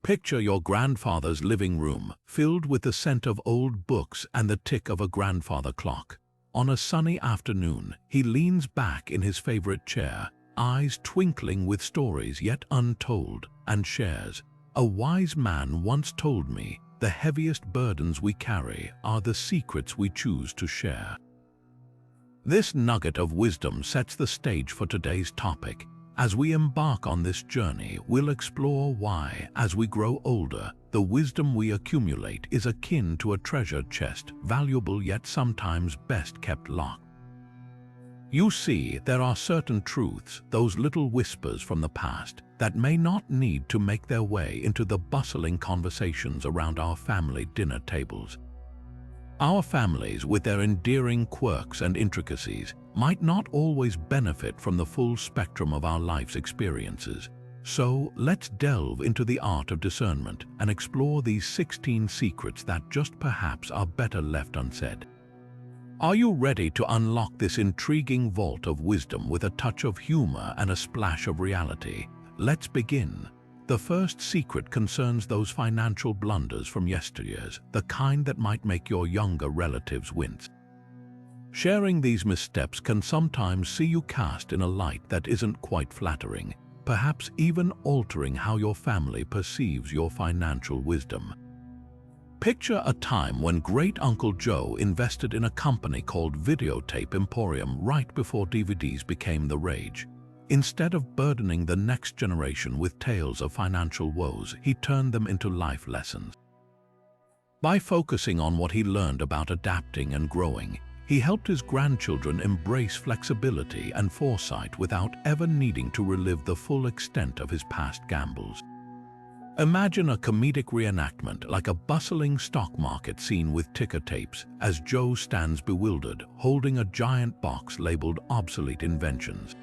Picture your grandfather's living room, filled with the scent of old books and the tick of a grandfather clock. On a sunny afternoon, he leans back in his favorite chair, eyes twinkling with stories yet untold, and shares, "A wise man once told me, the heaviest burdens we carry are the secrets we choose to share." This nugget of wisdom sets the stage for today's topic. As we embark on this journey, we'll explore why, as we grow older, the wisdom we accumulate is akin to a treasure chest, valuable yet sometimes best kept locked. You see, there are certain truths, those little whispers from the past, that may not need to make their way into the bustling conversations around our family dinner tables. Our families, with their endearing quirks and intricacies, might not always benefit from the full spectrum of our life's experiences. So let's delve into the art of discernment and explore these 16 secrets that just perhaps are better left unsaid. Are you ready to unlock this intriguing vault of wisdom with a touch of humor and a splash of reality? Let's begin. The first secret concerns those financial blunders from yesteryears, the kind that might make your younger relatives wince. Sharing these missteps can sometimes see you cast in a light that isn't quite flattering, perhaps even altering how your family perceives your financial wisdom. Picture a time when Great Uncle Joe invested in a company called Videotape Emporium right before DVDs became the rage. Instead of burdening the next generation with tales of financial woes, he turned them into life lessons. By focusing on what he learned about adapting and growing, he helped his grandchildren embrace flexibility and foresight without ever needing to relive the full extent of his past gambles. Imagine a comedic reenactment like a bustling stock market scene with ticker tapes as Joe stands bewildered, holding a giant box labeled obsolete inventions.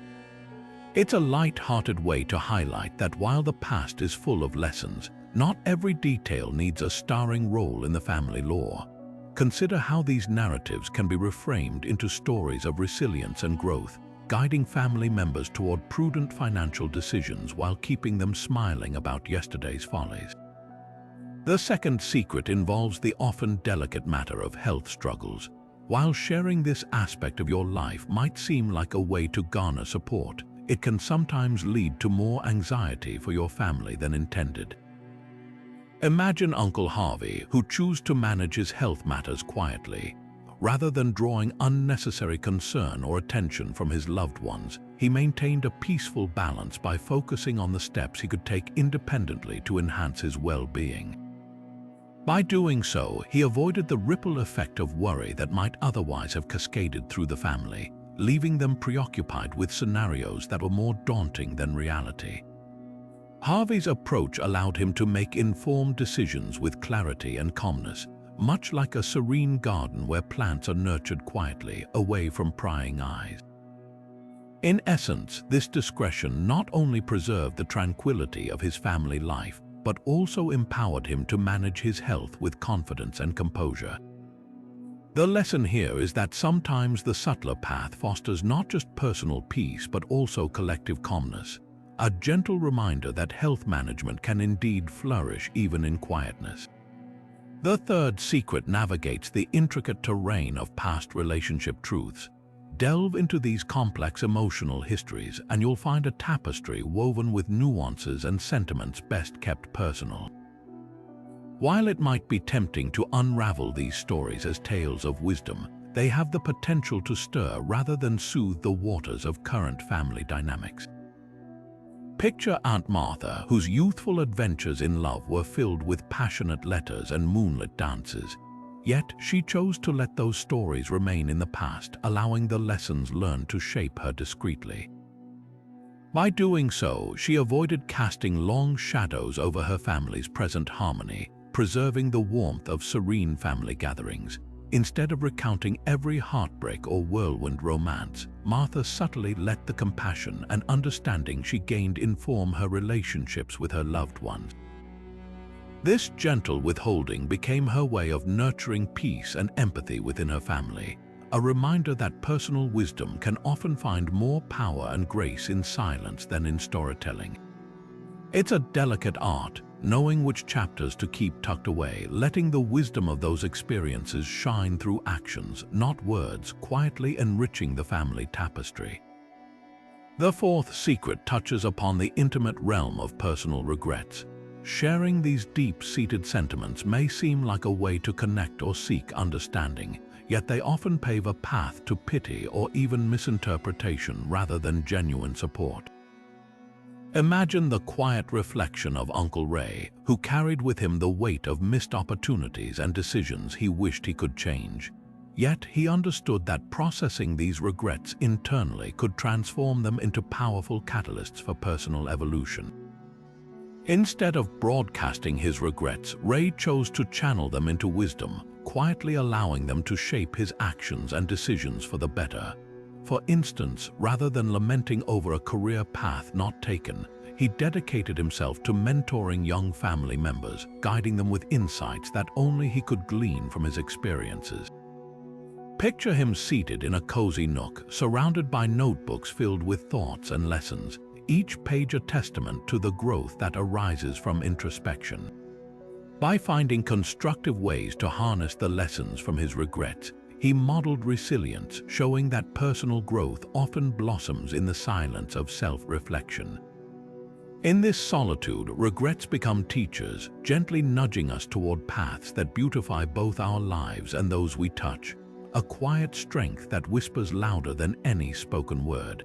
It's a light-hearted way to highlight that while the past is full of lessons, not every detail needs a starring role in the family lore. Consider how these narratives can be reframed into stories of resilience and growth, guiding family members toward prudent financial decisions while keeping them smiling about yesterday's follies. The second secret involves the often delicate matter of health struggles. While sharing this aspect of your life might seem like a way to garner support, it can sometimes lead to more anxiety for your family than intended. Imagine Uncle Harvey, who chose to manage his health matters quietly. Rather than drawing unnecessary concern or attention from his loved ones, he maintained a peaceful balance by focusing on the steps he could take independently to enhance his well-being. By doing so, he avoided the ripple effect of worry that might otherwise have cascaded through the family, leaving them preoccupied with scenarios that were more daunting than reality. Harvey's approach allowed him to make informed decisions with clarity and calmness, much like a serene garden where plants are nurtured quietly, away from prying eyes. In essence, this discretion not only preserved the tranquility of his family life, but also empowered him to manage his health with confidence and composure. The lesson here is that sometimes the subtler path fosters not just personal peace but also collective calmness, a gentle reminder that health management can indeed flourish even in quietness. The third secret navigates the intricate terrain of past relationship truths. Delve into these complex emotional histories and you'll find a tapestry woven with nuances and sentiments best kept personal. While it might be tempting to unravel these stories as tales of wisdom, they have the potential to stir rather than soothe the waters of current family dynamics. Picture Aunt Martha, whose youthful adventures in love were filled with passionate letters and moonlit dances. Yet she chose to let those stories remain in the past, allowing the lessons learned to shape her discreetly. By doing so, she avoided casting long shadows over her family's present harmony, preserving the warmth of serene family gatherings. Instead of recounting every heartbreak or whirlwind romance, Martha subtly let the compassion and understanding she gained inform her relationships with her loved ones. This gentle withholding became her way of nurturing peace and empathy within her family, a reminder that personal wisdom can often find more power and grace in silence than in storytelling. It's a delicate art, knowing which chapters to keep tucked away, letting the wisdom of those experiences shine through actions, not words, quietly enriching the family tapestry. The fourth secret touches upon the intimate realm of personal regrets. Sharing these deep-seated sentiments may seem like a way to connect or seek understanding, yet they often pave a path to pity or even misinterpretation rather than genuine support. Imagine the quiet reflection of Uncle Ray, who carried with him the weight of missed opportunities and decisions he wished he could change. Yet he understood that processing these regrets internally could transform them into powerful catalysts for personal evolution. Instead of broadcasting his regrets, Ray chose to channel them into wisdom, quietly allowing them to shape his actions and decisions for the better. For instance, rather than lamenting over a career path not taken, he dedicated himself to mentoring young family members, guiding them with insights that only he could glean from his experiences. Picture him seated in a cozy nook, surrounded by notebooks filled with thoughts and lessons, each page a testament to the growth that arises from introspection. By finding constructive ways to harness the lessons from his regrets, he modeled resilience, showing that personal growth often blossoms in the silence of self-reflection. In this solitude, regrets become teachers, gently nudging us toward paths that beautify both our lives and those we touch, a quiet strength that whispers louder than any spoken word.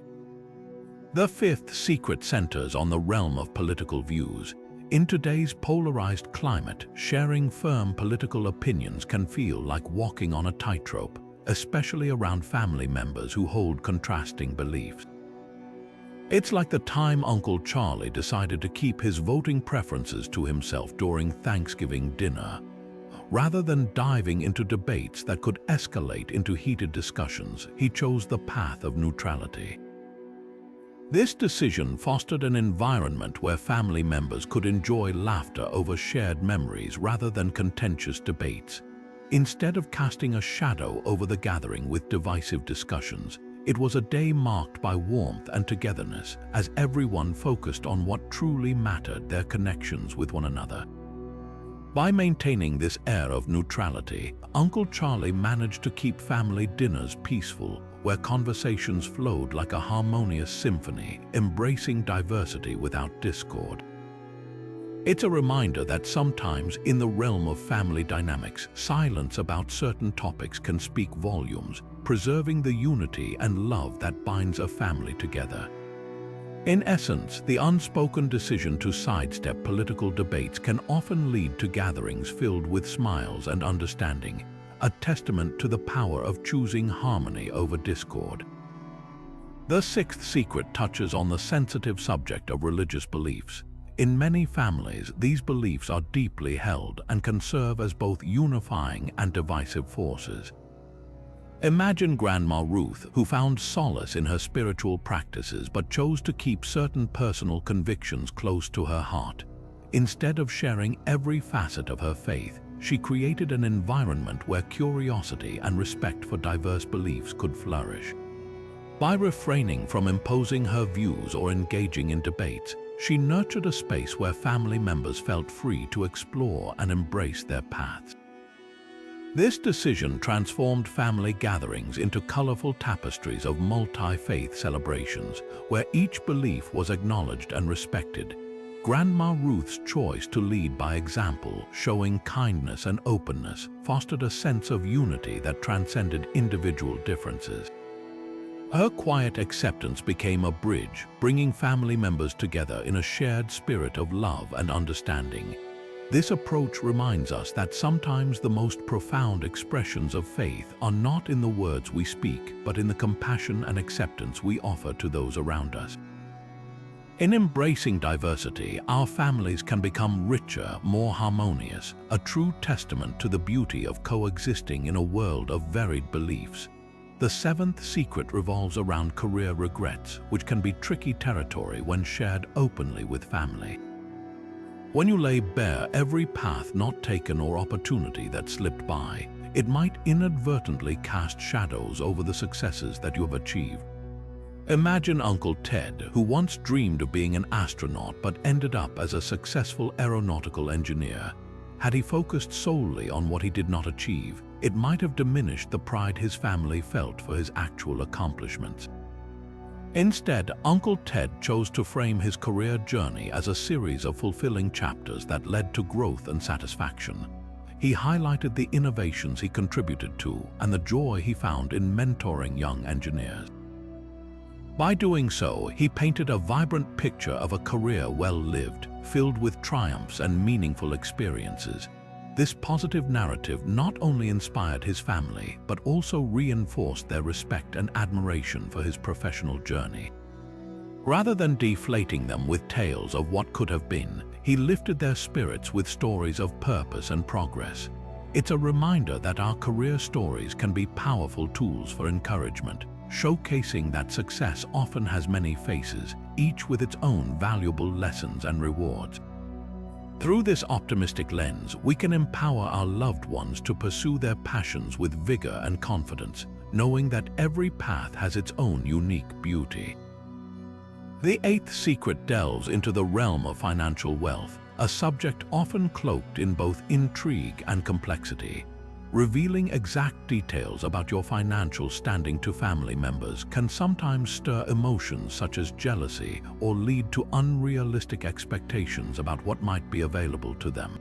The fifth secret centers on the realm of political views. In today's polarized climate, sharing firm political opinions can feel like walking on a tightrope, especially around family members who hold contrasting beliefs. It's like the time Uncle Charlie decided to keep his voting preferences to himself during Thanksgiving dinner. Rather than diving into debates that could escalate into heated discussions, he chose the path of neutrality. This decision fostered an environment where family members could enjoy laughter over shared memories rather than contentious debates. Instead of casting a shadow over the gathering with divisive discussions, it was a day marked by warmth and togetherness, as everyone focused on what truly mattered: their connections with one another. By maintaining this air of neutrality, Uncle Charlie managed to keep family dinners peaceful, where conversations flowed like a harmonious symphony, embracing diversity without discord. It's a reminder that sometimes, in the realm of family dynamics, silence about certain topics can speak volumes, preserving the unity and love that binds a family together. In essence, the unspoken decision to sidestep political debates can often lead to gatherings filled with smiles and understanding, a testament to the power of choosing harmony over discord. The sixth secret touches on the sensitive subject of religious beliefs. In many families, these beliefs are deeply held and can serve as both unifying and divisive forces. Imagine Grandma Ruth, who found solace in her spiritual practices but chose to keep certain personal convictions close to her heart. Instead of sharing every facet of her faith, she created an environment where curiosity and respect for diverse beliefs could flourish. By refraining from imposing her views or engaging in debates, she nurtured a space where family members felt free to explore and embrace their paths. This decision transformed family gatherings into colorful tapestries of multi-faith celebrations, where each belief was acknowledged and respected. Grandma Ruth's choice to lead by example, showing kindness and openness, fostered a sense of unity that transcended individual differences. Her quiet acceptance became a bridge, bringing family members together in a shared spirit of love and understanding. This approach reminds us that sometimes the most profound expressions of faith are not in the words we speak, but in the compassion and acceptance we offer to those around us. In embracing diversity, our families can become richer, more harmonious, a true testament to the beauty of coexisting in a world of varied beliefs. The seventh secret revolves around career regrets, which can be tricky territory when shared openly with family. When you lay bare every path not taken or opportunity that slipped by, it might inadvertently cast shadows over the successes that you have achieved. Imagine Uncle Ted, who once dreamed of being an astronaut but ended up as a successful aeronautical engineer. Had he focused solely on what he did not achieve, it might have diminished the pride his family felt for his actual accomplishments. Instead, Uncle Ted chose to frame his career journey as a series of fulfilling chapters that led to growth and satisfaction. He highlighted the innovations he contributed to and the joy he found in mentoring young engineers. By doing so, he painted a vibrant picture of a career well-lived, filled with triumphs and meaningful experiences. This positive narrative not only inspired his family, but also reinforced their respect and admiration for his professional journey. Rather than deflating them with tales of what could have been, he lifted their spirits with stories of purpose and progress. It's a reminder that our career stories can be powerful tools for encouragement, showcasing that success often has many faces, each with its own valuable lessons and rewards. Through this optimistic lens, we can empower our loved ones to pursue their passions with vigor and confidence, knowing that every path has its own unique beauty. The eighth secret delves into the realm of financial wealth, a subject often cloaked in both intrigue and complexity. Revealing exact details about your financial standing to family members can sometimes stir emotions such as jealousy or lead to unrealistic expectations about what might be available to them.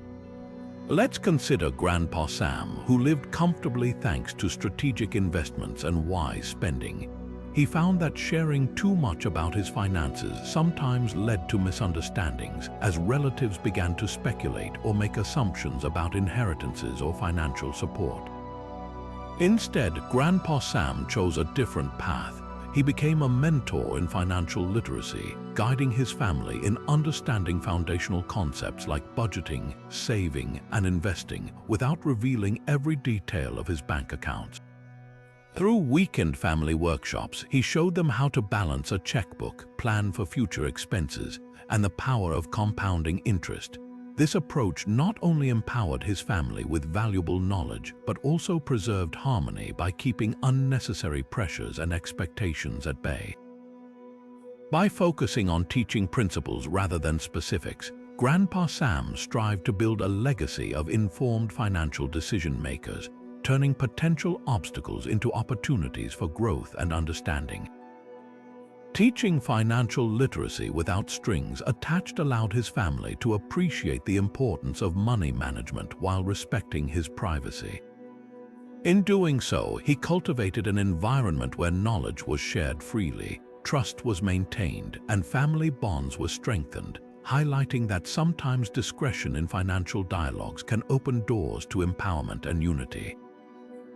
Let's consider Grandpa Sam, who lived comfortably thanks to strategic investments and wise spending. He found that sharing too much about his finances sometimes led to misunderstandings as relatives began to speculate or make assumptions about inheritances or financial support. Instead, Grandpa Sam chose a different path. He became a mentor in financial literacy, guiding his family in understanding foundational concepts like budgeting, saving, and investing without revealing every detail of his bank accounts. Through weekend family workshops, he showed them how to balance a checkbook, plan for future expenses, and the power of compounding interest. This approach not only empowered his family with valuable knowledge, but also preserved harmony by keeping unnecessary pressures and expectations at bay. By focusing on teaching principles rather than specifics, Grandpa Sam strived to build a legacy of informed financial decision-makers, turning potential obstacles into opportunities for growth and understanding. Teaching financial literacy without strings attached allowed his family to appreciate the importance of money management while respecting his privacy. In doing so, he cultivated an environment where knowledge was shared freely, trust was maintained, and family bonds were strengthened, highlighting that sometimes discretion in financial dialogues can open doors to empowerment and unity.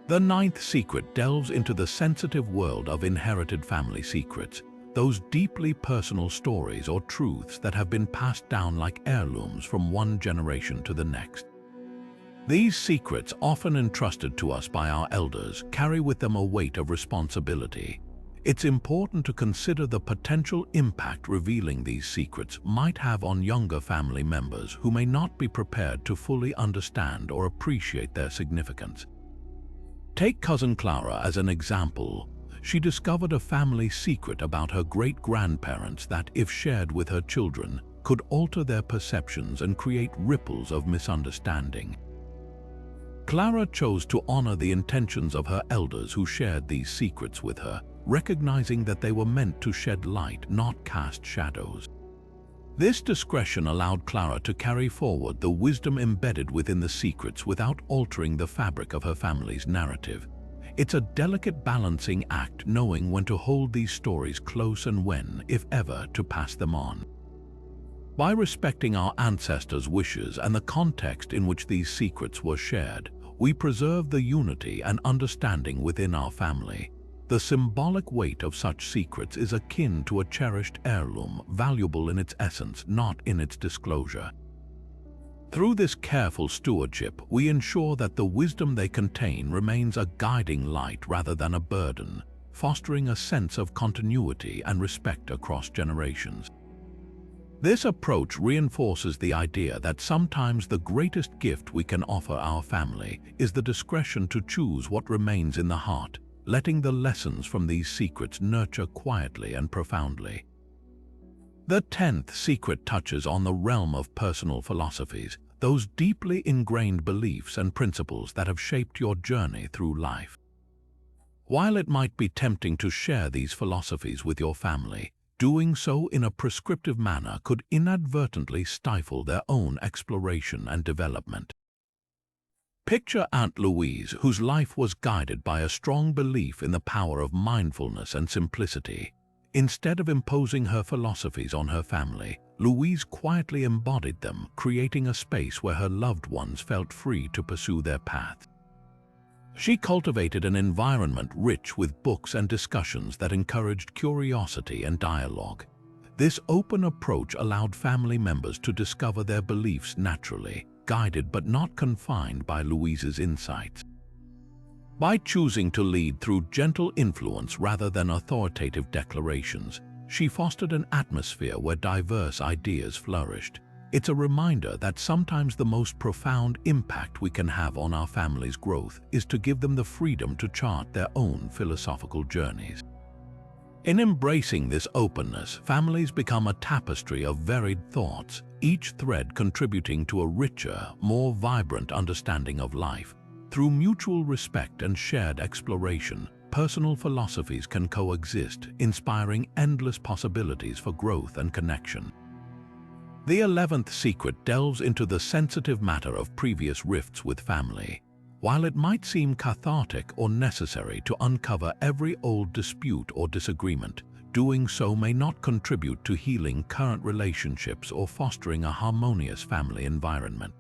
The ninth secret delves into the sensitive world of inherited family secrets, those deeply personal stories or truths that have been passed down like heirlooms from one generation to the next. These secrets, often entrusted to us by our elders, carry with them a weight of responsibility. It's important to consider the potential impact revealing these secrets might have on younger family members who may not be prepared to fully understand or appreciate their significance. Take cousin Clara as an example. She discovered a family secret about her great-grandparents that, if shared with her children, could alter their perceptions and create ripples of misunderstanding. Clara chose to honor the intentions of her elders who shared these secrets with her, recognizing that they were meant to shed light, not cast shadows. This discretion allowed Clara to carry forward the wisdom embedded within the secrets without altering the fabric of her family's narrative. It's a delicate balancing act, knowing when to hold these stories close and when, if ever, to pass them on. By respecting our ancestors' wishes and the context in which these secrets were shared, we preserve the unity and understanding within our family. The symbolic weight of such secrets is akin to a cherished heirloom, valuable in its essence, not in its disclosure. Through this careful stewardship, we ensure that the wisdom they contain remains a guiding light rather than a burden, fostering a sense of continuity and respect across generations. This approach reinforces the idea that sometimes the greatest gift we can offer our family is the discretion to choose what remains in the heart, letting the lessons from these secrets nurture quietly and profoundly. The 10th secret touches on the realm of personal philosophies, those deeply ingrained beliefs and principles that have shaped your journey through life. While it might be tempting to share these philosophies with your family, doing so in a prescriptive manner could inadvertently stifle their own exploration and development. Picture Aunt Louise, whose life was guided by a strong belief in the power of mindfulness and simplicity. Instead of imposing her philosophies on her family, Louise quietly embodied them, creating a space where her loved ones felt free to pursue their path. She cultivated an environment rich with books and discussions that encouraged curiosity and dialogue. This open approach allowed family members to discover their beliefs naturally, guided but not confined by Louise's insights. By choosing to lead through gentle influence rather than authoritative declarations, she fostered an atmosphere where diverse ideas flourished. It's a reminder that sometimes the most profound impact we can have on our family's growth is to give them the freedom to chart their own philosophical journeys. In embracing this openness, families become a tapestry of varied thoughts, each thread contributing to a richer, more vibrant understanding of life. Through mutual respect and shared exploration, personal philosophies can coexist, inspiring endless possibilities for growth and connection. The 11th secret delves into the sensitive matter of previous rifts with family. While it might seem cathartic or necessary to uncover every old dispute or disagreement, doing so may not contribute to healing current relationships or fostering a harmonious family environment.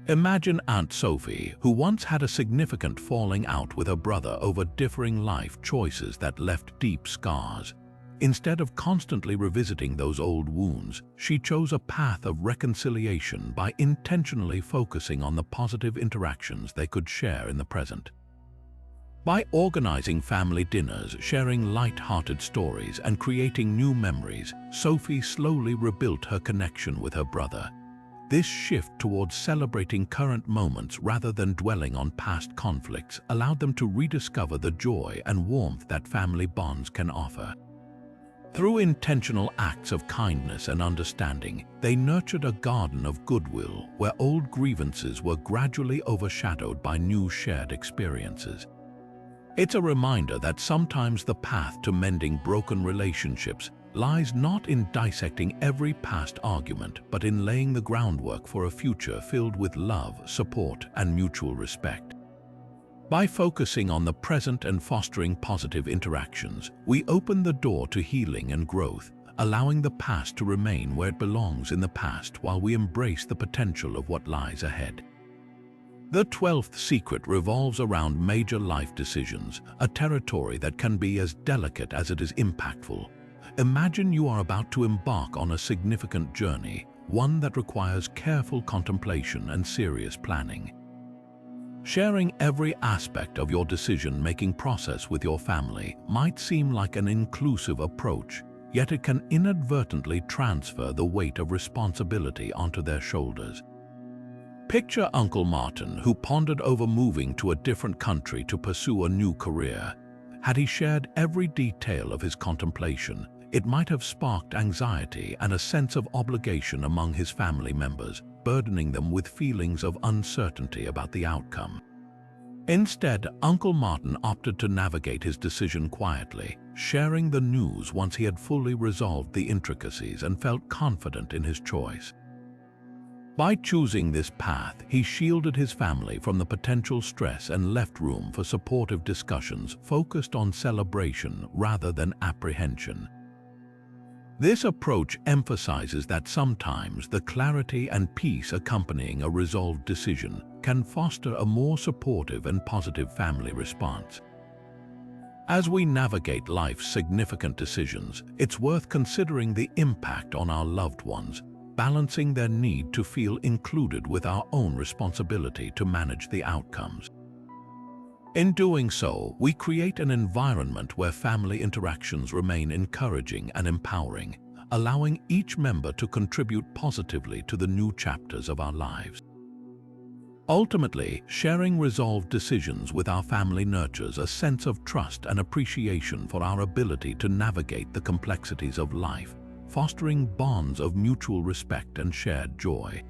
Imagine Aunt Sophie, who once had a significant falling out with her brother over differing life choices that left deep scars. Instead of constantly revisiting those old wounds, she chose a path of reconciliation by intentionally focusing on the positive interactions they could share in the present. By organizing family dinners, sharing light-hearted stories, and creating new memories, Sophie slowly rebuilt her connection with her brother. This shift towards celebrating current moments rather than dwelling on past conflicts allowed them to rediscover the joy and warmth that family bonds can offer. Through intentional acts of kindness and understanding, they nurtured a garden of goodwill where old grievances were gradually overshadowed by new shared experiences. It's a reminder that sometimes the path to mending broken relationships lies not in dissecting every past argument, but in laying the groundwork for a future filled with love, support, and mutual respect. By focusing on the present and fostering positive interactions, we open the door to healing and growth, allowing the past to remain where it belongs in the past while we embrace the potential of what lies ahead. The 12th secret revolves around major life decisions, a territory that can be as delicate as it is impactful. Imagine you are about to embark on a significant journey, one that requires careful contemplation and serious planning. Sharing every aspect of your decision-making process with your family might seem like an inclusive approach, yet it can inadvertently transfer the weight of responsibility onto their shoulders. Picture Uncle Martin, who pondered over moving to a different country to pursue a new career. Had he shared every detail of his contemplation, it might have sparked anxiety and a sense of obligation among his family members, burdening them with feelings of uncertainty about the outcome. Instead, Uncle Martin opted to navigate his decision quietly, sharing the news once he had fully resolved the intricacies and felt confident in his choice. By choosing this path, he shielded his family from the potential stress and left room for supportive discussions focused on celebration rather than apprehension. This approach emphasizes that sometimes the clarity and peace accompanying a resolved decision can foster a more supportive and positive family response. As we navigate life's significant decisions, it's worth considering the impact on our loved ones, balancing their need to feel included with our own responsibility to manage the outcomes. In doing so, we create an environment where family interactions remain encouraging and empowering, allowing each member to contribute positively to the new chapters of our lives. Ultimately, sharing resolved decisions with our family nurtures a sense of trust and appreciation for our ability to navigate the complexities of life, fostering bonds of mutual respect and shared joy.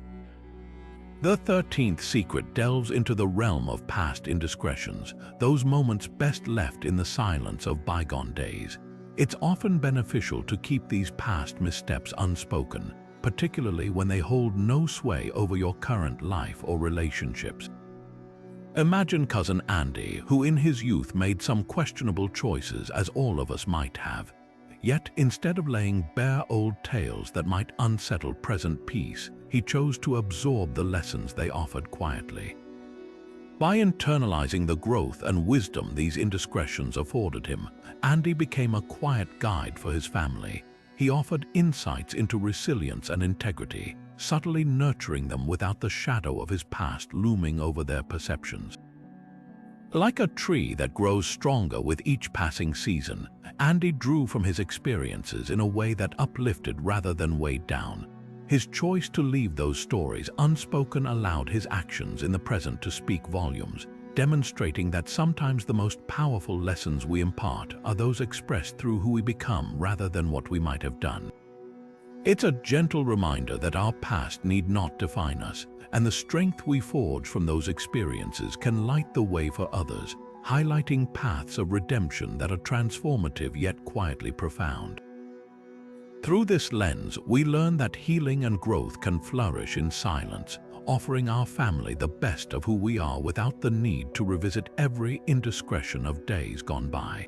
The 13th secret delves into the realm of past indiscretions, those moments best left in the silence of bygone days. It's often beneficial to keep these past missteps unspoken, particularly when they hold no sway over your current life or relationships. Imagine cousin Andy, who in his youth made some questionable choices, as all of us might have. Yet, instead of laying bare old tales that might unsettle present peace, he chose to absorb the lessons they offered quietly. By internalizing the growth and wisdom these indiscretions afforded him, Andy became a quiet guide for his family. He offered insights into resilience and integrity, subtly nurturing them without the shadow of his past looming over their perceptions. Like a tree that grows stronger with each passing season, Andy drew from his experiences in a way that uplifted rather than weighed down. His choice to leave those stories unspoken allowed his actions in the present to speak volumes, demonstrating that sometimes the most powerful lessons we impart are those expressed through who we become rather than what we might have done. It's a gentle reminder that our past need not define us, and the strength we forge from those experiences can light the way for others, highlighting paths of redemption that are transformative yet quietly profound. Through this lens, we learn that healing and growth can flourish in silence, offering our family the best of who we are without the need to revisit every indiscretion of days gone by.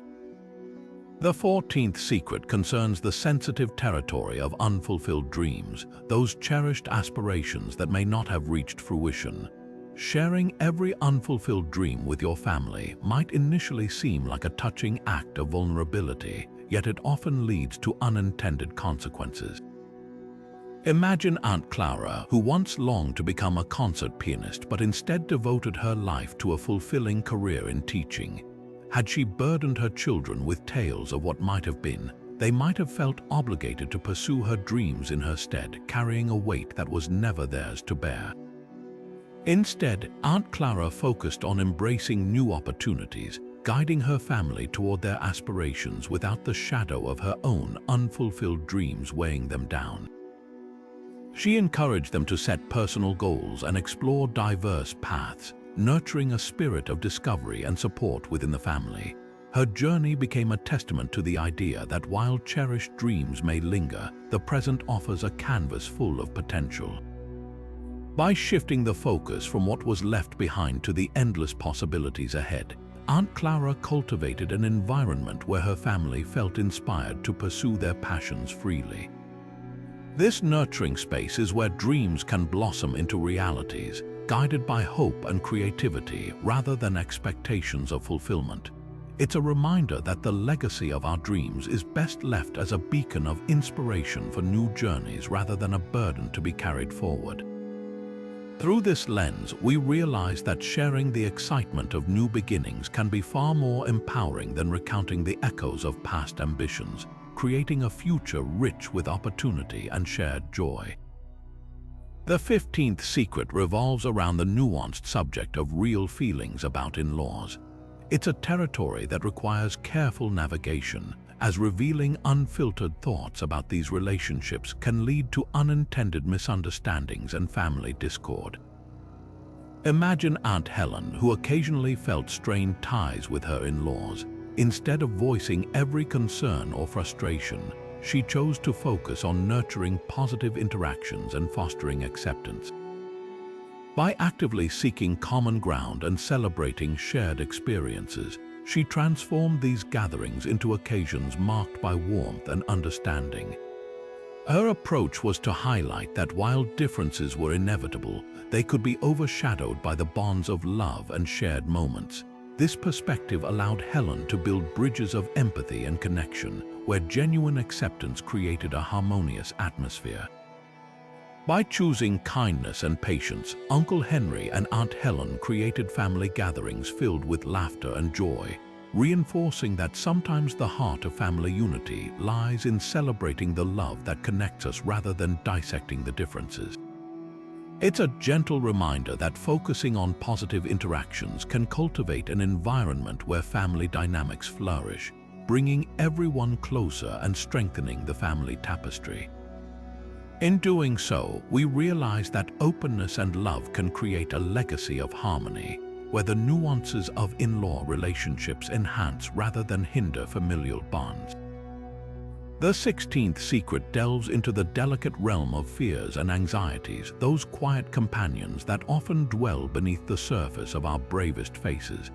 The 14th secret concerns the sensitive territory of unfulfilled dreams, those cherished aspirations that may not have reached fruition. Sharing every unfulfilled dream with your family might initially seem like a touching act of vulnerability, yet it often leads to unintended consequences. Imagine Aunt Clara, who once longed to become a concert pianist but instead devoted her life to a fulfilling career in teaching. Had she burdened her children with tales of what might have been, they might have felt obligated to pursue her dreams in her stead, carrying a weight that was never theirs to bear. Instead, Aunt Clara focused on embracing new opportunities, guiding her family toward their aspirations without the shadow of her own unfulfilled dreams weighing them down. She encouraged them to set personal goals and explore diverse paths, nurturing a spirit of discovery and support within the family. Her journey became a testament to the idea that while cherished dreams may linger, the present offers a canvas full of potential. By shifting the focus from what was left behind to the endless possibilities ahead, Aunt Clara cultivated an environment where her family felt inspired to pursue their passions freely. This nurturing space is where dreams can blossom into realities, guided by hope and creativity rather than expectations of fulfillment. It's a reminder that the legacy of our dreams is best left as a beacon of inspiration for new journeys rather than a burden to be carried forward. Through this lens, we realize that sharing the excitement of new beginnings can be far more empowering than recounting the echoes of past ambitions, creating a future rich with opportunity and shared joy. The 15th secret revolves around the nuanced subject of real feelings about in-laws. It's a territory that requires careful navigation, as revealing unfiltered thoughts about these relationships can lead to unintended misunderstandings and family discord. Imagine Aunt Helen, who occasionally felt strained ties with her in-laws. Instead of voicing every concern or frustration, she chose to focus on nurturing positive interactions and fostering acceptance. By actively seeking common ground and celebrating shared experiences, she transformed these gatherings into occasions marked by warmth and understanding. Her approach was to highlight that while differences were inevitable, they could be overshadowed by the bonds of love and shared moments. This perspective allowed Helen to build bridges of empathy and connection, where genuine acceptance created a harmonious atmosphere. By choosing kindness and patience, Uncle Henry and Aunt Helen created family gatherings filled with laughter and joy, reinforcing that sometimes the heart of family unity lies in celebrating the love that connects us rather than dissecting the differences. It's a gentle reminder that focusing on positive interactions can cultivate an environment where family dynamics flourish, bringing everyone closer and strengthening the family tapestry. In doing so, we realize that openness and love can create a legacy of harmony, where the nuances of in-law relationships enhance rather than hinder familial bonds. The 16th secret delves into the delicate realm of fears and anxieties, those quiet companions that often dwell beneath the surface of our bravest faces.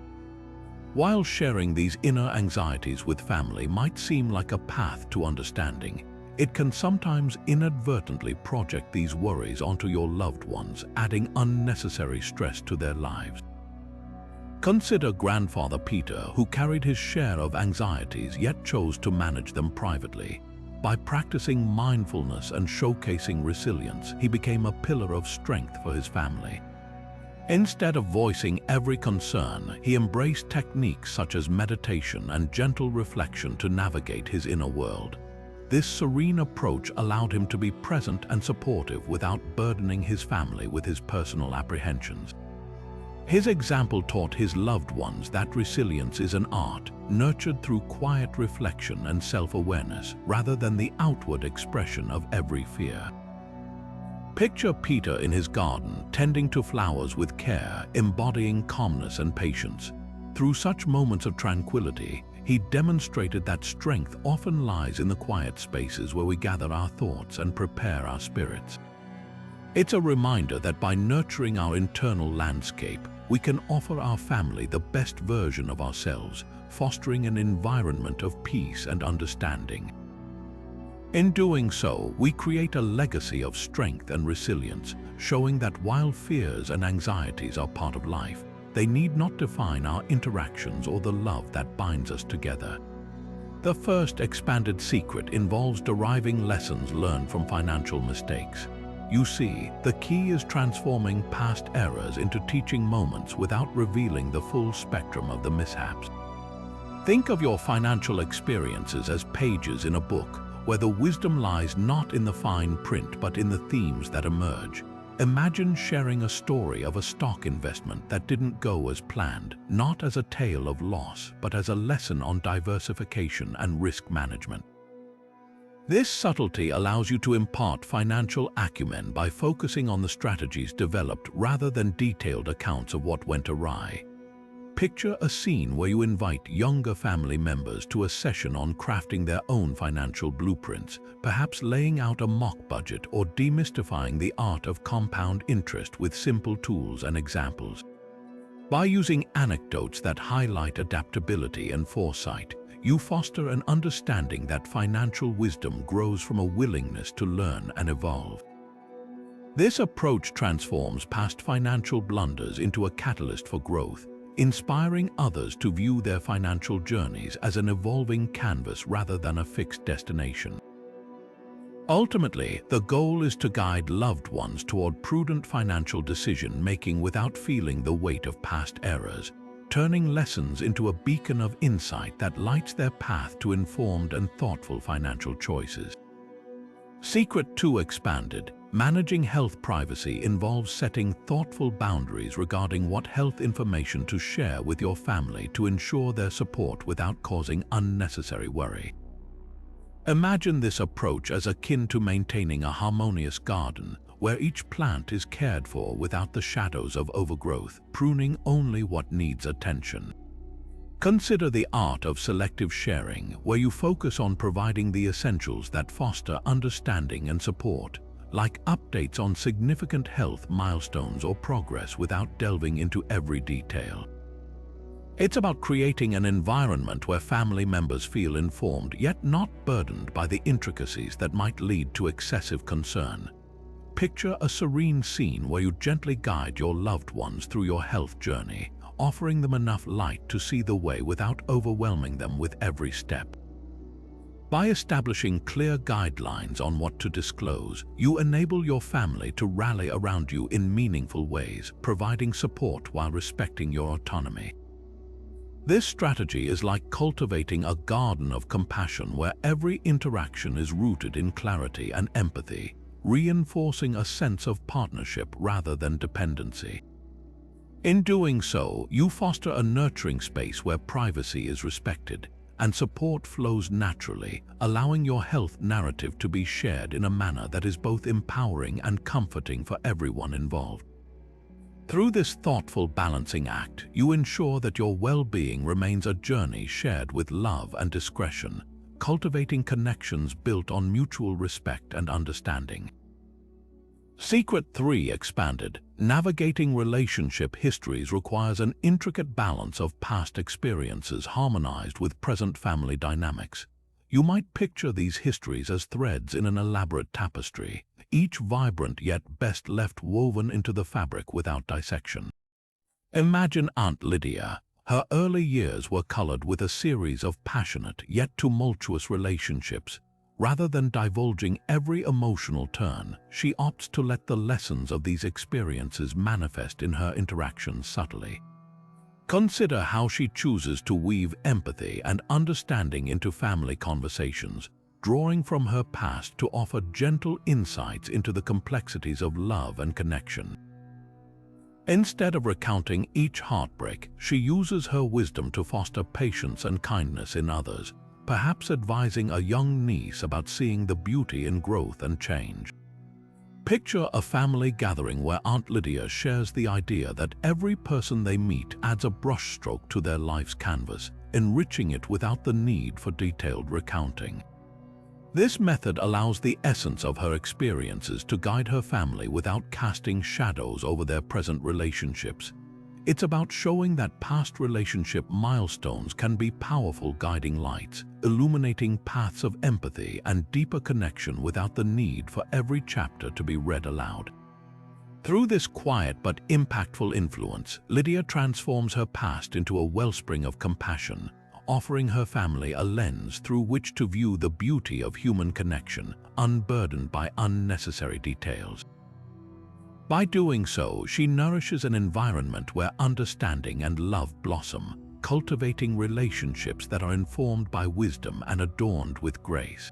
While sharing these inner anxieties with family might seem like a path to understanding, it can sometimes inadvertently project these worries onto your loved ones, adding unnecessary stress to their lives. Consider Grandfather Peter, who carried his share of anxieties yet chose to manage them privately. By practicing mindfulness and showcasing resilience, he became a pillar of strength for his family. Instead of voicing every concern, he embraced techniques such as meditation and gentle reflection to navigate his inner world. This serene approach allowed him to be present and supportive without burdening his family with his personal apprehensions. His example taught his loved ones that resilience is an art, nurtured through quiet reflection and self-awareness, rather than the outward expression of every fear. Picture Peter in his garden, tending to flowers with care, embodying calmness and patience. Through such moments of tranquility, he demonstrated that strength often lies in the quiet spaces where we gather our thoughts and prepare our spirits. It's a reminder that by nurturing our internal landscape, we can offer our family the best version of ourselves, fostering an environment of peace and understanding. In doing so, we create a legacy of strength and resilience, showing that while fears and anxieties are part of life, they need not define our interactions or the love that binds us together. The first expanded secret involves deriving lessons learned from financial mistakes. You see, the key is transforming past errors into teaching moments without revealing the full spectrum of the mishaps. Think of your financial experiences as pages in a book, where the wisdom lies not in the fine print but in the themes that emerge. Imagine sharing a story of a stock investment that didn't go as planned, not as a tale of loss, but as a lesson on diversification and risk management. This subtlety allows you to impart financial acumen by focusing on the strategies developed rather than detailed accounts of what went awry. Picture a scene where you invite younger family members to a session on crafting their own financial blueprints, perhaps laying out a mock budget or demystifying the art of compound interest with simple tools and examples. By using anecdotes that highlight adaptability and foresight, you foster an understanding that financial wisdom grows from a willingness to learn and evolve. This approach transforms past financial blunders into a catalyst for growth, inspiring others to view their financial journeys as an evolving canvas rather than a fixed destination. Ultimately, the goal is to guide loved ones toward prudent financial decision-making without feeling the weight of past errors, turning lessons into a beacon of insight that lights their path to informed and thoughtful financial choices. Secret 2 expanded. Managing health privacy involves setting thoughtful boundaries regarding what health information to share with your family to ensure their support without causing unnecessary worry. Imagine this approach as akin to maintaining a harmonious garden, where each plant is cared for without the shadows of overgrowth, pruning only what needs attention. Consider the art of selective sharing, where you focus on providing the essentials that foster understanding and support, like updates on significant health milestones or progress without delving into every detail. It's about creating an environment where family members feel informed yet not burdened by the intricacies that might lead to excessive concern. Picture a serene scene where you gently guide your loved ones through your health journey, offering them enough light to see the way without overwhelming them with every step. By establishing clear guidelines on what to disclose, you enable your family to rally around you in meaningful ways, providing support while respecting your autonomy. This strategy is like cultivating a garden of compassion where every interaction is rooted in clarity and empathy, reinforcing a sense of partnership rather than dependency. In doing so, you foster a nurturing space where privacy is respected and support flows naturally, allowing your health narrative to be shared in a manner that is both empowering and comforting for everyone involved. Through this thoughtful balancing act, you ensure that your well-being remains a journey shared with love and discretion, cultivating connections built on mutual respect and understanding. Secret 3 expanded. Navigating relationship histories requires an intricate balance of past experiences harmonized with present family dynamics. You might picture these histories as threads in an elaborate tapestry, each vibrant yet best left woven into the fabric without dissection. Imagine Aunt Lydia. Her early years were colored with a series of passionate yet tumultuous relationships. Rather than divulging every emotional turn, she opts to let the lessons of these experiences manifest in her interactions subtly. Consider how she chooses to weave empathy and understanding into family conversations, drawing from her past to offer gentle insights into the complexities of love and connection. Instead of recounting each heartbreak, she uses her wisdom to foster patience and kindness in others, perhaps advising a young niece about seeing the beauty in growth and change. Picture a family gathering where Aunt Lydia shares the idea that every person they meet adds a brushstroke to their life's canvas, enriching it without the need for detailed recounting. This method allows the essence of her experiences to guide her family without casting shadows over their present relationships. It's about showing that past relationship milestones can be powerful guiding lights, illuminating paths of empathy and deeper connection without the need for every chapter to be read aloud. Through this quiet but impactful influence, Lydia transforms her past into a wellspring of compassion, offering her family a lens through which to view the beauty of human connection, unburdened by unnecessary details. By doing so, she nourishes an environment where understanding and love blossom, cultivating relationships that are informed by wisdom and adorned with grace.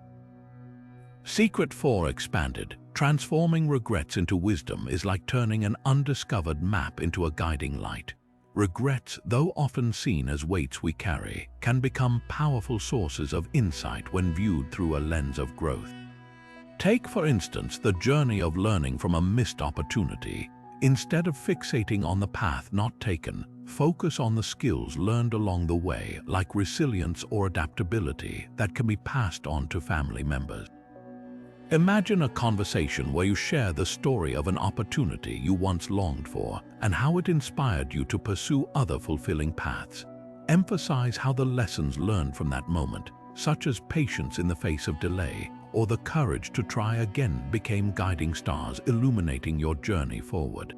Secret 4 expanded. Transforming regrets into wisdom is like turning an undiscovered map into a guiding light. Regrets, though often seen as weights we carry, can become powerful sources of insight when viewed through a lens of growth. Take, for instance, the journey of learning from a missed opportunity. Instead of fixating on the path not taken, focus on the skills learned along the way, like resilience or adaptability, that can be passed on to family members. Imagine a conversation where you share the story of an opportunity you once longed for and how it inspired you to pursue other fulfilling paths. Emphasize how the lessons learned from that moment, such as patience in the face of delay or the courage to try again, became guiding stars illuminating your journey forward.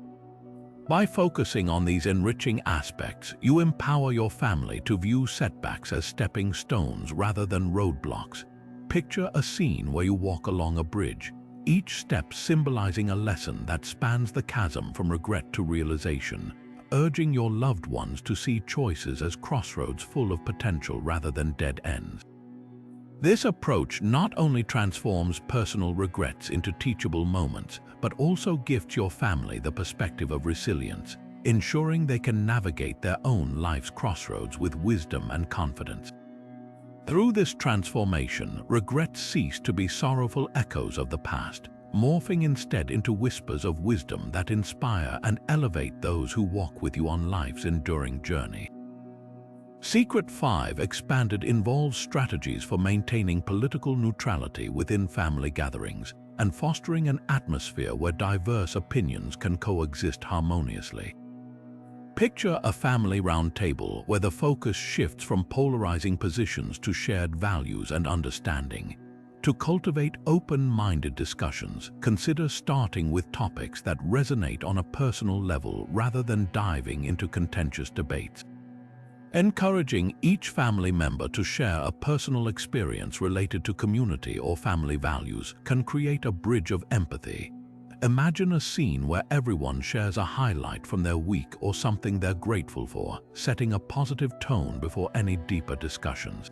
By focusing on these enriching aspects, you empower your family to view setbacks as stepping stones rather than roadblocks. Picture a scene where you walk along a bridge, each step symbolizing a lesson that spans the chasm from regret to realization, urging your loved ones to see choices as crossroads full of potential rather than dead ends. This approach not only transforms personal regrets into teachable moments, but also gifts your family the perspective of resilience, ensuring they can navigate their own life's crossroads with wisdom and confidence. Through this transformation, regrets cease to be sorrowful echoes of the past, morphing instead into whispers of wisdom that inspire and elevate those who walk with you on life's enduring journey. Secret 5 expanded involves strategies for maintaining political neutrality within family gatherings and fostering an atmosphere where diverse opinions can coexist harmoniously. Picture a family roundtable where the focus shifts from polarizing positions to shared values and understanding. To cultivate open-minded discussions, consider starting with topics that resonate on a personal level rather than diving into contentious debates. Encouraging each family member to share a personal experience related to community or family values can create a bridge of empathy. Imagine a scene where everyone shares a highlight from their week or something they're grateful for, setting a positive tone before any deeper discussions.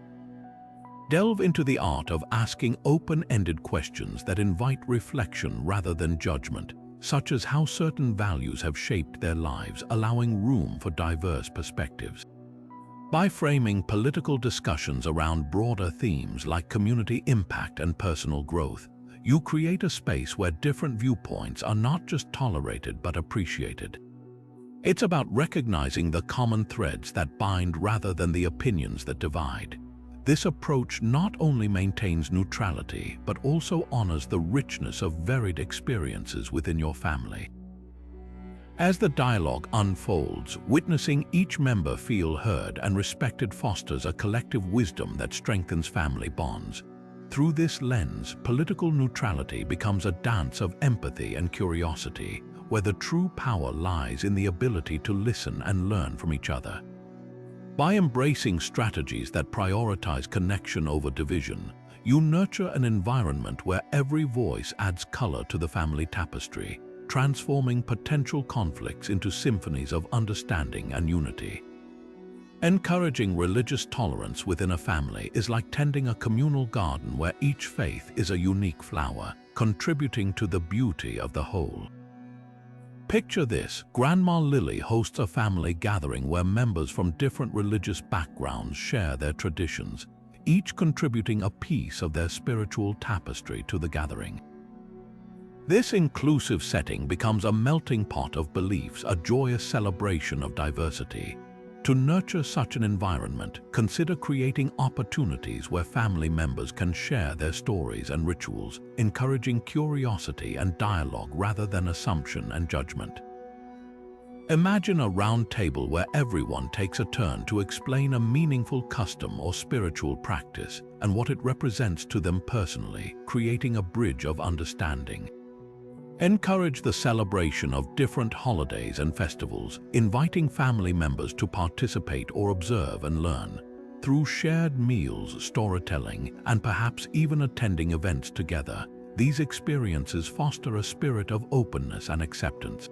Delve into the art of asking open-ended questions that invite reflection rather than judgment, such as how certain values have shaped their lives, allowing room for diverse perspectives. By framing political discussions around broader themes like community impact and personal growth, you create a space where different viewpoints are not just tolerated but appreciated. It's about recognizing the common threads that bind rather than the opinions that divide. This approach not only maintains neutrality but also honors the richness of varied experiences within your family. As the dialogue unfolds, witnessing each member feel heard and respected fosters a collective wisdom that strengthens family bonds. Through this lens, political neutrality becomes a dance of empathy and curiosity, where the true power lies in the ability to listen and learn from each other. By embracing strategies that prioritize connection over division, you nurture an environment where every voice adds color to the family tapestry, transforming potential conflicts into symphonies of understanding and unity. Encouraging religious tolerance within a family is like tending a communal garden where each faith is a unique flower, contributing to the beauty of the whole. Picture this: Grandma Lily hosts a family gathering where members from different religious backgrounds share their traditions, each contributing a piece of their spiritual tapestry to the gathering. This inclusive setting becomes a melting pot of beliefs, a joyous celebration of diversity. To nurture such an environment, consider creating opportunities where family members can share their stories and rituals, encouraging curiosity and dialogue rather than assumption and judgment. Imagine a round table where everyone takes a turn to explain a meaningful custom or spiritual practice and what it represents to them personally, creating a bridge of understanding. Encourage the celebration of different holidays and festivals, inviting family members to participate or observe and learn. Through shared meals, storytelling, and perhaps even attending events together, these experiences foster a spirit of openness and acceptance.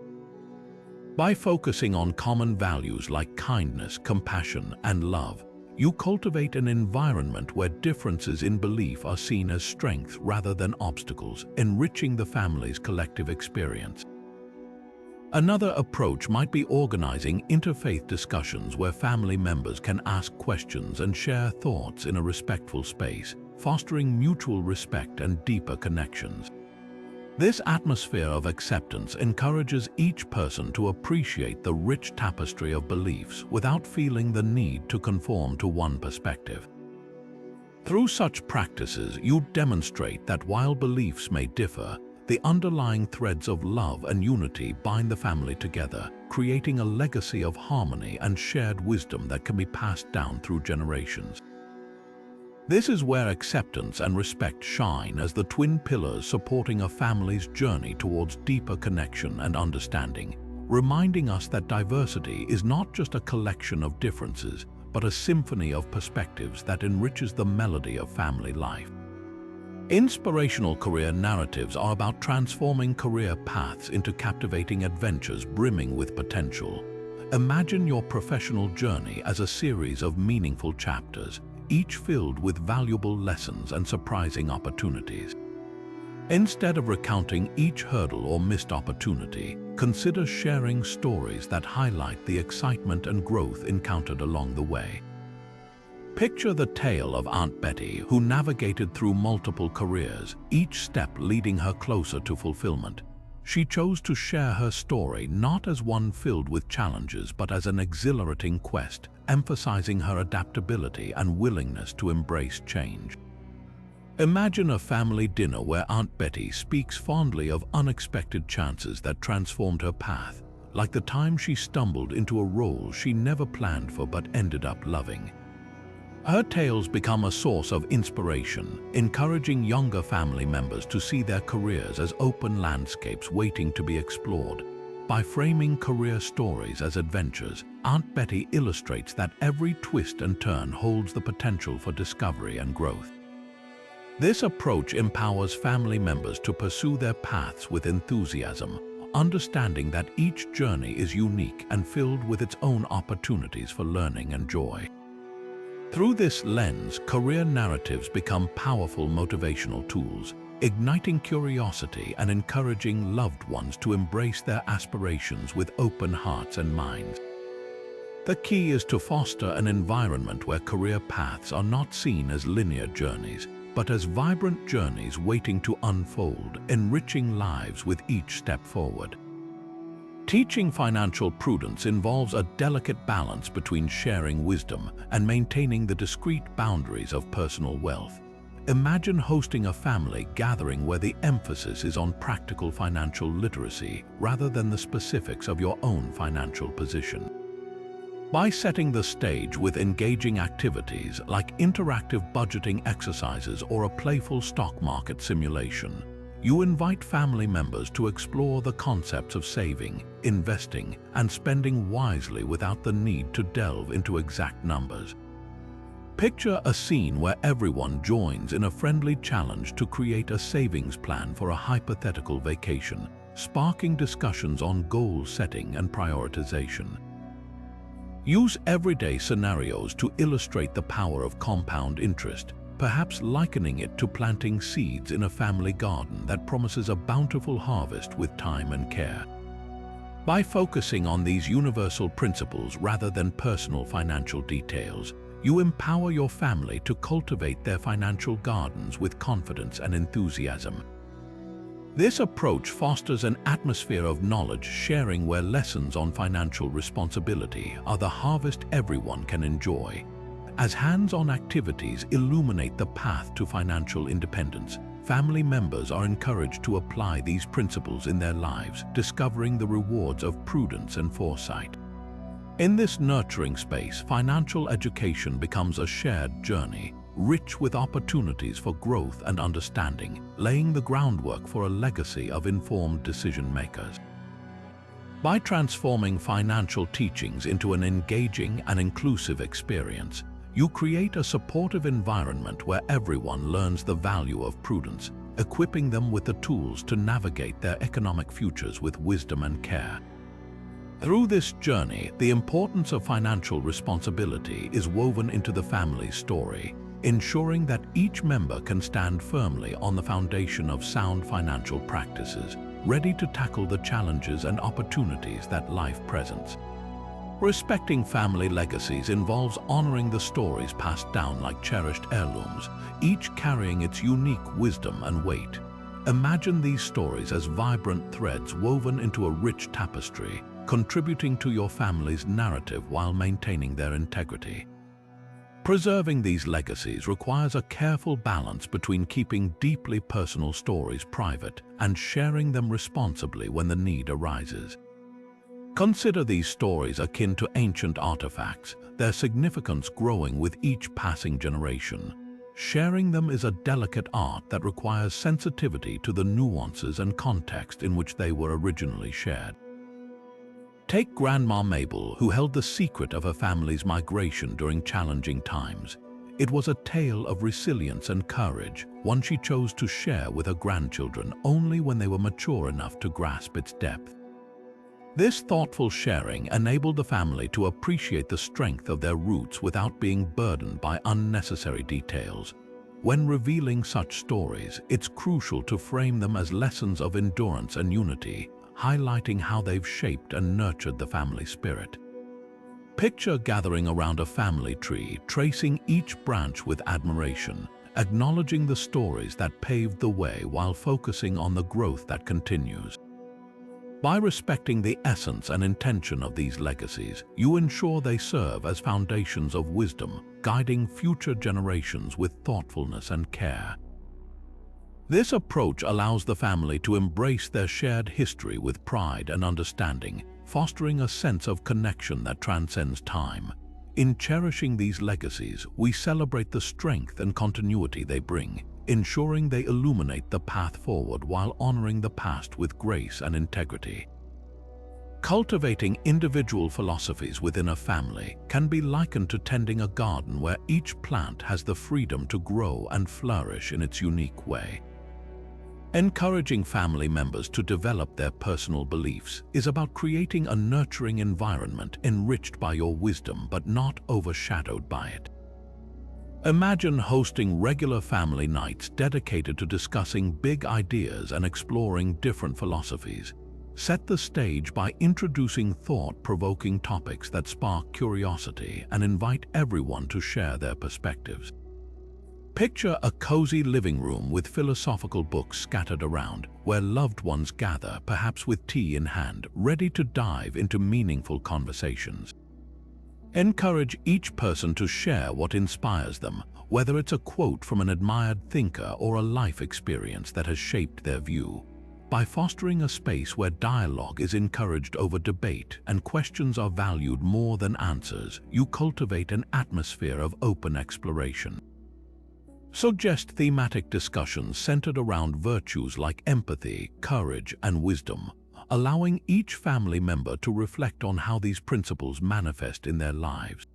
By focusing on common values like kindness, compassion, and love, you cultivate an environment where differences in belief are seen as strength rather than obstacles, enriching the family's collective experience. Another approach might be organizing interfaith discussions where family members can ask questions and share thoughts in a respectful space, fostering mutual respect and deeper connections. This atmosphere of acceptance encourages each person to appreciate the rich tapestry of beliefs without feeling the need to conform to one perspective. Through such practices, you demonstrate that while beliefs may differ, the underlying threads of love and unity bind the family together, creating a legacy of harmony and shared wisdom that can be passed down through generations. This is where acceptance and respect shine as the twin pillars supporting a family's journey towards deeper connection and understanding, reminding us that diversity is not just a collection of differences, but a symphony of perspectives that enriches the melody of family life. Inspirational career narratives are about transforming career paths into captivating adventures brimming with potential. Imagine your professional journey as a series of meaningful chapters, each filled with valuable lessons and surprising opportunities. Instead of recounting each hurdle or missed opportunity, consider sharing stories that highlight the excitement and growth encountered along the way. Picture the tale of Aunt Betty, who navigated through multiple careers, each step leading her closer to fulfillment. She chose to share her story not as one filled with challenges, but as an exhilarating quest, emphasizing her adaptability and willingness to embrace change. Imagine a family dinner where Aunt Betty speaks fondly of unexpected chances that transformed her path, like the time she stumbled into a role she never planned for but ended up loving. Her tales become a source of inspiration, encouraging younger family members to see their careers as open landscapes waiting to be explored. By framing career stories as adventures, Aunt Betty illustrates that every twist and turn holds the potential for discovery and growth. This approach empowers family members to pursue their paths with enthusiasm, understanding that each journey is unique and filled with its own opportunities for learning and joy. Through this lens, career narratives become powerful motivational tools, igniting curiosity and encouraging loved ones to embrace their aspirations with open hearts and minds. The key is to foster an environment where career paths are not seen as linear journeys, but as vibrant journeys waiting to unfold, enriching lives with each step forward. Teaching financial prudence involves a delicate balance between sharing wisdom and maintaining the discrete boundaries of personal wealth. Imagine hosting a family gathering where the emphasis is on practical financial literacy rather than the specifics of your own financial position. By setting the stage with engaging activities like interactive budgeting exercises or a playful stock market simulation, you invite family members to explore the concepts of saving, investing, and spending wisely without the need to delve into exact numbers. Picture a scene where everyone joins in a friendly challenge to create a savings plan for a hypothetical vacation, sparking discussions on goal setting and prioritization. Use everyday scenarios to illustrate the power of compound interest, perhaps likening it to planting seeds in a family garden that promises a bountiful harvest with time and care. By focusing on these universal principles rather than personal financial details, you empower your family to cultivate their financial gardens with confidence and enthusiasm. This approach fosters an atmosphere of knowledge sharing where lessons on financial responsibility are the harvest everyone can enjoy. As hands-on activities illuminate the path to financial independence, family members are encouraged to apply these principles in their lives, discovering the rewards of prudence and foresight. In this nurturing space, financial education becomes a shared journey, rich with opportunities for growth and understanding, laying the groundwork for a legacy of informed decision-makers. By transforming financial teachings into an engaging and inclusive experience, you create a supportive environment where everyone learns the value of prudence, equipping them with the tools to navigate their economic futures with wisdom and care. Through this journey, the importance of financial responsibility is woven into the family's story, ensuring that each member can stand firmly on the foundation of sound financial practices, ready to tackle the challenges and opportunities that life presents. Respecting family legacies involves honoring the stories passed down like cherished heirlooms, each carrying its unique wisdom and weight. Imagine these stories as vibrant threads woven into a rich tapestry, contributing to your family's narrative while maintaining their integrity. Preserving these legacies requires a careful balance between keeping deeply personal stories private and sharing them responsibly when the need arises. Consider these stories akin to ancient artifacts, their significance growing with each passing generation. Sharing them is a delicate art that requires sensitivity to the nuances and context in which they were originally shared. Take Grandma Mabel, who held the secret of her family's migration during challenging times. It was a tale of resilience and courage, one she chose to share with her grandchildren only when they were mature enough to grasp its depth. This thoughtful sharing enabled the family to appreciate the strength of their roots without being burdened by unnecessary details. When revealing such stories, it's crucial to frame them as lessons of endurance and unity, highlighting how they've shaped and nurtured the family spirit. Picture gathering around a family tree, tracing each branch with admiration, acknowledging the stories that paved the way while focusing on the growth that continues. By respecting the essence and intention of these legacies, you ensure they serve as foundations of wisdom, guiding future generations with thoughtfulness and care. This approach allows the family to embrace their shared history with pride and understanding, fostering a sense of connection that transcends time. In cherishing these legacies, we celebrate the strength and continuity they bring, ensuring they illuminate the path forward while honoring the past with grace and integrity. Cultivating individual philosophies within a family can be likened to tending a garden where each plant has the freedom to grow and flourish in its unique way. Encouraging family members to develop their personal beliefs is about creating a nurturing environment enriched by your wisdom but not overshadowed by it. Imagine hosting regular family nights dedicated to discussing big ideas and exploring different philosophies. Set the stage by introducing thought-provoking topics that spark curiosity and invite everyone to share their perspectives. Picture a cozy living room with philosophical books scattered around, where loved ones gather, perhaps with tea in hand, ready to dive into meaningful conversations. Encourage each person to share what inspires them, whether it's a quote from an admired thinker or a life experience that has shaped their view. By fostering a space where dialogue is encouraged over debate and questions are valued more than answers, you cultivate an atmosphere of open exploration. Suggest thematic discussions centered around virtues like empathy, courage, and wisdom, allowing each family member to reflect on how these principles manifest in their lives.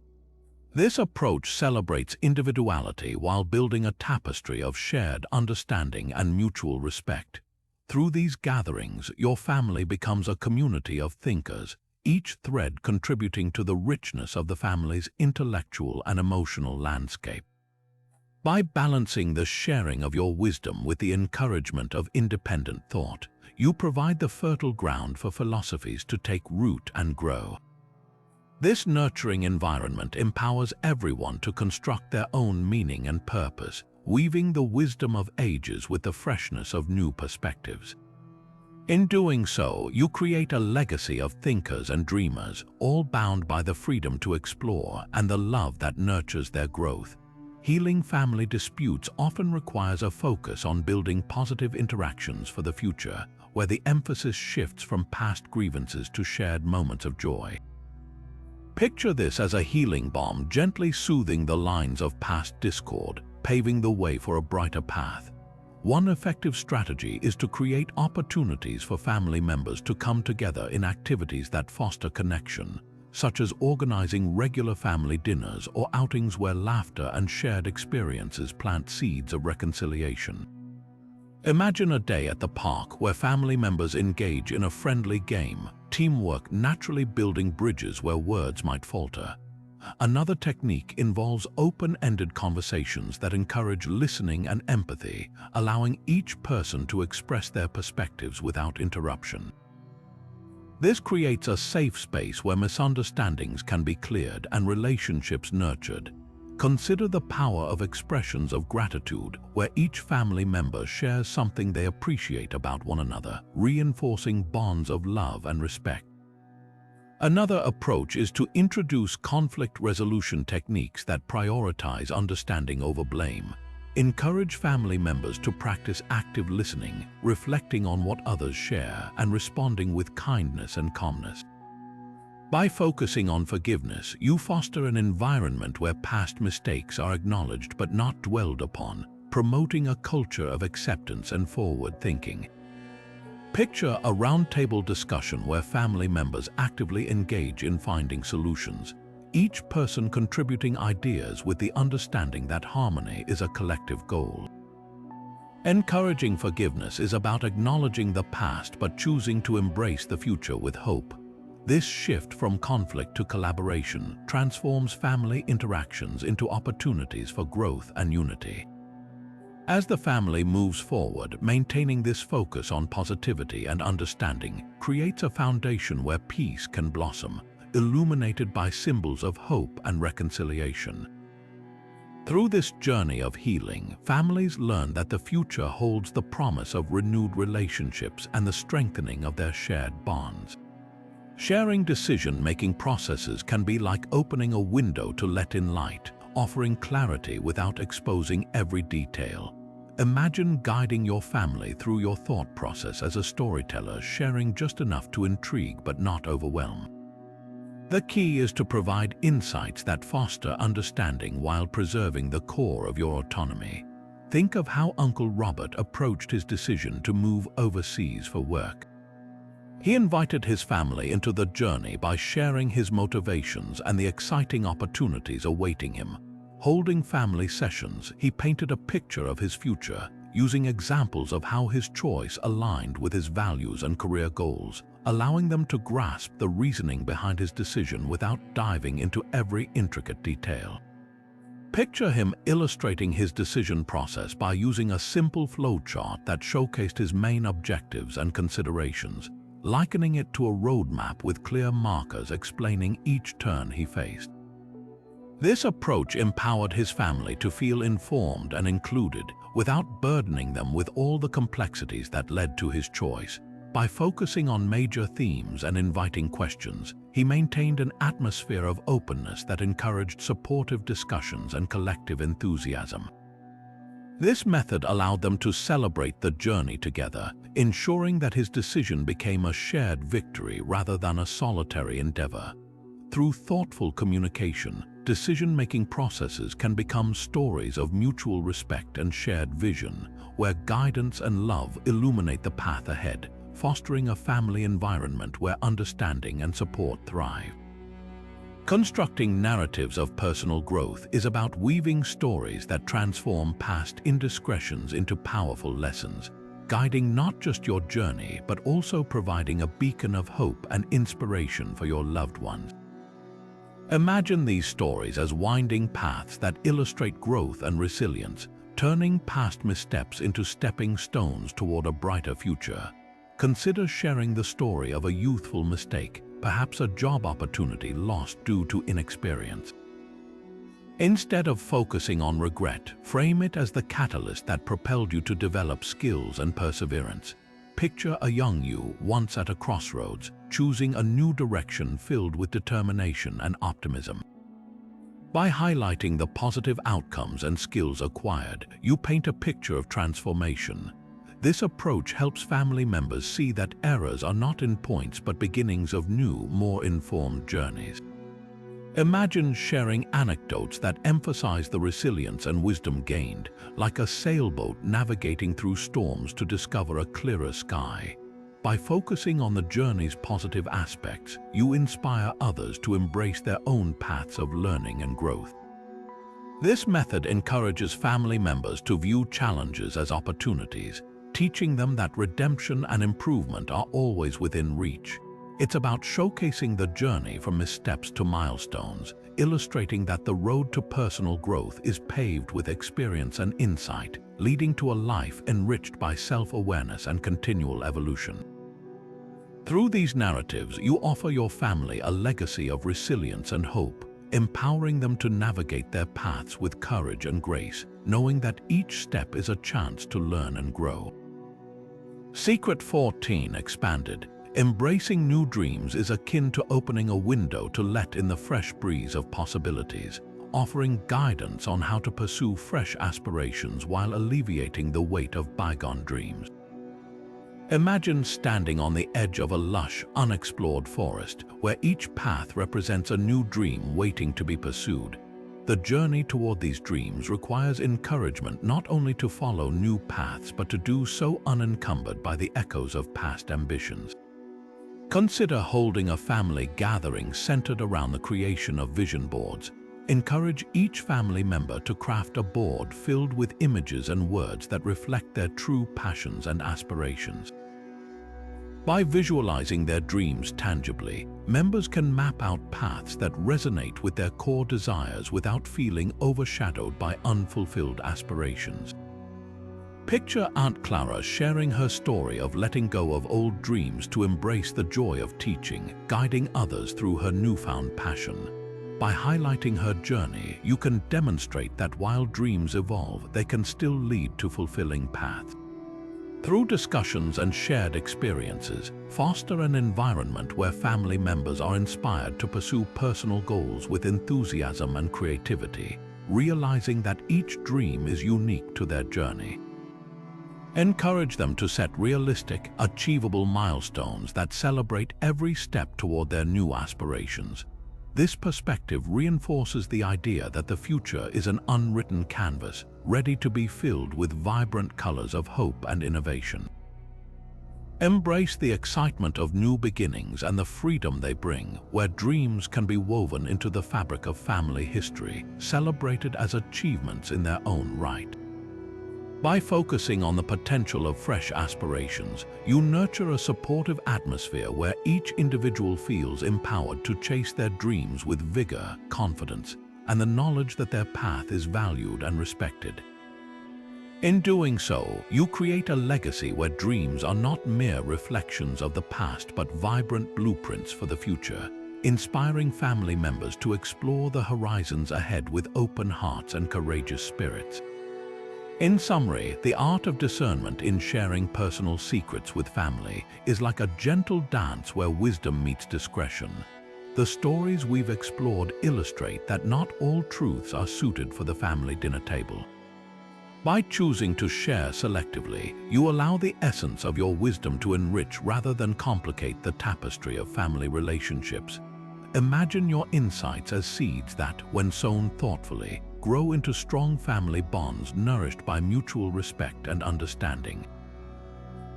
This approach celebrates individuality while building a tapestry of shared understanding and mutual respect. Through these gatherings, your family becomes a community of thinkers, each thread contributing to the richness of the family's intellectual and emotional landscape. By balancing the sharing of your wisdom with the encouragement of independent thought, you provide the fertile ground for philosophies to take root and grow. This nurturing environment empowers everyone to construct their own meaning and purpose, weaving the wisdom of ages with the freshness of new perspectives. In doing so, you create a legacy of thinkers and dreamers, all bound by the freedom to explore and the love that nurtures their growth. Healing family disputes often requires a focus on building positive interactions for the future, where the emphasis shifts from past grievances to shared moments of joy. Picture this as a healing balm, gently soothing the lines of past discord, paving the way for a brighter path. One effective strategy is to create opportunities for family members to come together in activities that foster connection, such as organizing regular family dinners or outings where laughter and shared experiences plant seeds of reconciliation. Imagine a day at the park where family members engage in a friendly game, teamwork naturally building bridges where words might falter. Another technique involves open-ended conversations that encourage listening and empathy, allowing each person to express their perspectives without interruption. This creates a safe space where misunderstandings can be cleared and relationships nurtured. Consider the power of expressions of gratitude, where each family member shares something they appreciate about one another, reinforcing bonds of love and respect. Another approach is to introduce conflict resolution techniques that prioritize understanding over blame. Encourage family members to practice active listening, reflecting on what others share, and responding with kindness and calmness. By focusing on forgiveness, you foster an environment where past mistakes are acknowledged but not dwelled upon, promoting a culture of acceptance and forward thinking. Picture a roundtable discussion where family members actively engage in finding solutions, each person contributing ideas with the understanding that harmony is a collective goal. Encouraging forgiveness is about acknowledging the past but choosing to embrace the future with hope. This shift from conflict to collaboration transforms family interactions into opportunities for growth and unity. As the family moves forward, maintaining this focus on positivity and understanding creates a foundation where peace can blossom, illuminated by symbols of hope and reconciliation. Through this journey of healing, families learn that the future holds the promise of renewed relationships and the strengthening of their shared bonds. Sharing decision-making processes can be like opening a window to let in light, offering clarity without exposing every detail. Imagine guiding your family through your thought process as a storyteller, sharing just enough to intrigue but not overwhelm. The key is to provide insights that foster understanding while preserving the core of your autonomy. Think of how Uncle Robert approached his decision to move overseas for work. He invited his family into the journey by sharing his motivations and the exciting opportunities awaiting him. Holding family sessions, he painted a picture of his future, using examples of how his choice aligned with his values and career goals, allowing them to grasp the reasoning behind his decision without diving into every intricate detail. Picture him illustrating his decision process by using a simple flowchart that showcased his main objectives and considerations, likening it to a roadmap with clear markers explaining each turn he faced. This approach empowered his family to feel informed and included without burdening them with all the complexities that led to his choice. By focusing on major themes and inviting questions, he maintained an atmosphere of openness that encouraged supportive discussions and collective enthusiasm. This method allowed them to celebrate the journey together, ensuring that his decision became a shared victory rather than a solitary endeavor. Through thoughtful communication, decision-making processes can become stories of mutual respect and shared vision, where guidance and love illuminate the path ahead, fostering a family environment where understanding and support thrive. Constructing narratives of personal growth is about weaving stories that transform past indiscretions into powerful lessons, guiding not just your journey but also providing a beacon of hope and inspiration for your loved ones. Imagine these stories as winding paths that illustrate growth and resilience, turning past missteps into stepping stones toward a brighter future. Consider sharing the story of a youthful mistake, perhaps a job opportunity lost due to inexperience. Instead of focusing on regret, frame it as the catalyst that propelled you to develop skills and perseverance. Picture a young you once at a crossroads, choosing a new direction filled with determination and optimism. By highlighting the positive outcomes and skills acquired, you paint a picture of transformation. This approach helps family members see that errors are not endpoints but beginnings of new, more informed journeys. Imagine sharing anecdotes that emphasize the resilience and wisdom gained, like a sailboat navigating through storms to discover a clearer sky. By focusing on the journey's positive aspects, you inspire others to embrace their own paths of learning and growth. This method encourages family members to view challenges as opportunities, teaching them that redemption and improvement are always within reach. It's about showcasing the journey from missteps to milestones, illustrating that the road to personal growth is paved with experience and insight, leading to a life enriched by self-awareness and continual evolution. Through these narratives, you offer your family a legacy of resilience and hope, empowering them to navigate their paths with courage and grace, knowing that each step is a chance to learn and grow. Secret 14 expanded. Embracing new dreams is akin to opening a window to let in the fresh breeze of possibilities, offering guidance on how to pursue fresh aspirations while alleviating the weight of bygone dreams. Imagine standing on the edge of a lush, unexplored forest, where each path represents a new dream waiting to be pursued. The journey toward these dreams requires encouragement not only to follow new paths but to do so unencumbered by the echoes of past ambitions. Consider holding a family gathering centered around the creation of vision boards. Encourage each family member to craft a board filled with images and words that reflect their true passions and aspirations. By visualizing their dreams tangibly, members can map out paths that resonate with their core desires without feeling overshadowed by unfulfilled aspirations. Picture Aunt Clara sharing her story of letting go of old dreams to embrace the joy of teaching, guiding others through her newfound passion. By highlighting her journey, you can demonstrate that while dreams evolve, they can still lead to fulfilling paths. Through discussions and shared experiences, foster an environment where family members are inspired to pursue personal goals with enthusiasm and creativity, realizing that each dream is unique to their journey. Encourage them to set realistic, achievable milestones that celebrate every step toward their new aspirations. This perspective reinforces the idea that the future is an unwritten canvas, ready to be filled with vibrant colors of hope and innovation. Embrace the excitement of new beginnings and the freedom they bring, where dreams can be woven into the fabric of family history, celebrated as achievements in their own right. By focusing on the potential of fresh aspirations, you nurture a supportive atmosphere where each individual feels empowered to chase their dreams with vigor, confidence, and the knowledge that their path is valued and respected. In doing so, you create a legacy where dreams are not mere reflections of the past but vibrant blueprints for the future, inspiring family members to explore the horizons ahead with open hearts and courageous spirits. In summary, the art of discernment in sharing personal secrets with family is like a gentle dance where wisdom meets discretion. The stories we've explored illustrate that not all truths are suited for the family dinner table. By choosing to share selectively, you allow the essence of your wisdom to enrich rather than complicate the tapestry of family relationships. Imagine your insights as seeds that, when sown thoughtfully, grow into strong family bonds nourished by mutual respect and understanding.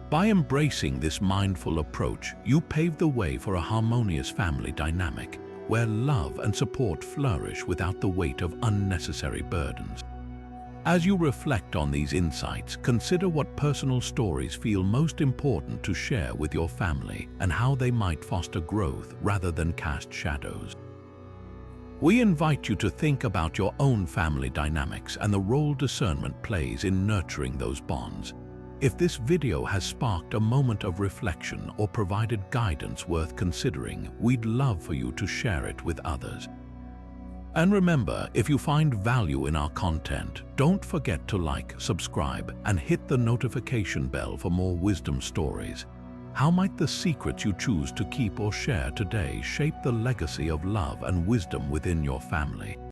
By embracing this mindful approach, you pave the way for a harmonious family dynamic, where love and support flourish without the weight of unnecessary burdens. As you reflect on these insights, consider what personal stories feel most important to share with your family and how they might foster growth rather than cast shadows. We invite you to think about your own family dynamics and the role discernment plays in nurturing those bonds. If this video has sparked a moment of reflection or provided guidance worth considering, we'd love for you to share it with others. And remember, if you find value in our content, don't forget to like, subscribe, and hit the notification bell for more wisdom stories. How might the secrets you choose to keep or share today shape the legacy of love and wisdom within your family?